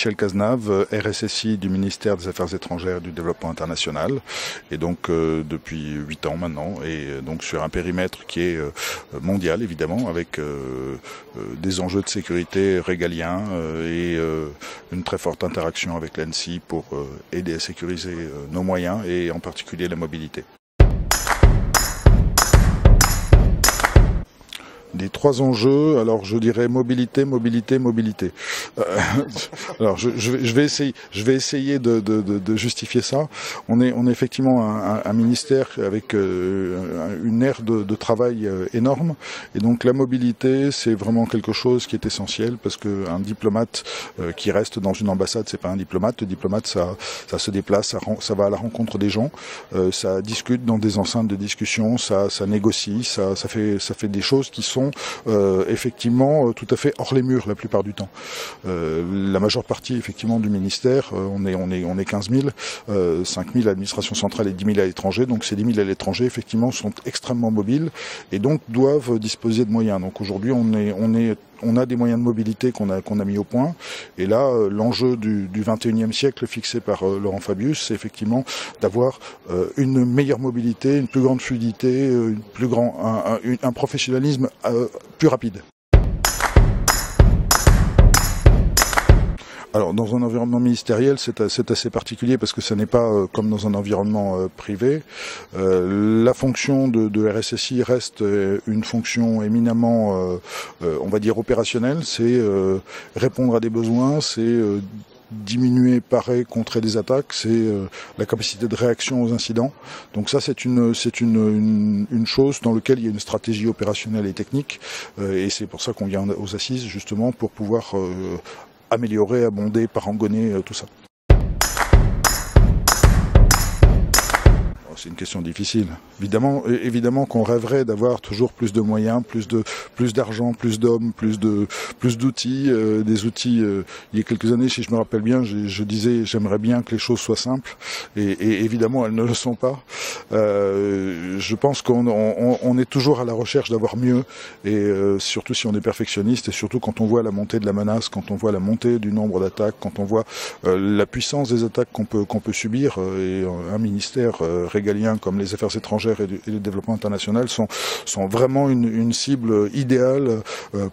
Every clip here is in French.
Michel Cazenave, RSSI du ministère des Affaires étrangères et du Développement international, et donc depuis 8 ans maintenant, et donc sur un périmètre qui est mondial évidemment, avec des enjeux de sécurité régaliens et une très forte interaction avec l'ANSSI pour aider à sécuriser nos moyens et en particulier la mobilité. Des 3 enjeux, alors je dirais mobilité, mobilité, mobilité. Alors je vais essayer de justifier ça. On est effectivement un ministère avec une aire de travail énorme, et donc la mobilité c'est vraiment quelque chose qui est essentiel, parce qu'un diplomate qui reste dans une ambassade, c'est pas un diplomate. Le diplomate ça se déplace, ça va à la rencontre des gens, ça discute dans des enceintes de discussion, ça négocie, ça fait des choses qui sont effectivement tout à fait hors les murs la plupart du temps. La majeure partie effectivement du ministère, on est 15 000, 5 000 à l'administration centrale et 10 000 à l'étranger, donc ces 10 000 à l'étranger effectivement sont extrêmement mobiles et donc doivent disposer de moyens. Donc aujourd'hui on a des moyens de mobilité qu'on a mis au point, et là l'enjeu du 21e siècle fixé par Laurent Fabius, c'est effectivement d'avoir une meilleure mobilité, une plus grande fluidité, un professionnalisme plus rapide. Alors dans un environnement ministériel c'est assez particulier, parce que ça n'est pas comme dans un environnement privé. La fonction de RSSI reste une fonction éminemment on va dire opérationnelle, c'est répondre à des besoins, c'est diminuer, parer, contrer des attaques, c'est la capacité de réaction aux incidents. Donc ça c'est une chose dans laquelle il y a une stratégie opérationnelle et technique, et c'est pour ça qu'on vient aux assises justement pour pouvoir améliorer, abonder, parangonner, tout ça. C'est une question difficile. Évidemment qu'on rêverait d'avoir toujours plus de moyens, plus d'argent, plus d'hommes, plus d'outils, des outils. Il y a quelques années, si je me rappelle bien, je disais j'aimerais bien que les choses soient simples, et évidemment elles ne le sont pas. Je pense qu'on est toujours à la recherche d'avoir mieux, et surtout si on est perfectionniste, et surtout quand on voit la montée de la menace, quand on voit la montée du nombre d'attaques, quand on voit la puissance des attaques qu'on peut subir, et un ministère régalien comme les affaires étrangères et le développement international sont vraiment une cible idéale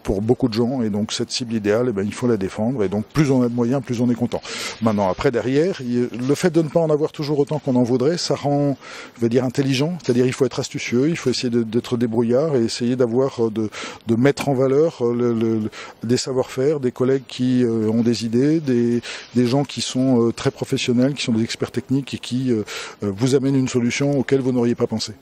pour beaucoup de gens, et donc cette cible idéale, il faut la défendre, et donc plus on a de moyens, plus on est content. Maintenant après derrière, le fait de ne pas en avoir toujours autant qu'on en voudrait, ça rend, je vais dire, intelligent, c'est-à-dire il faut être astucieux, il faut essayer d'être débrouillard et essayer de mettre en valeur des savoir-faire, des collègues qui ont des idées, des gens qui sont très professionnels, qui sont des experts techniques et qui vous amènent une solution auxquelles vous n'auriez pas pensé.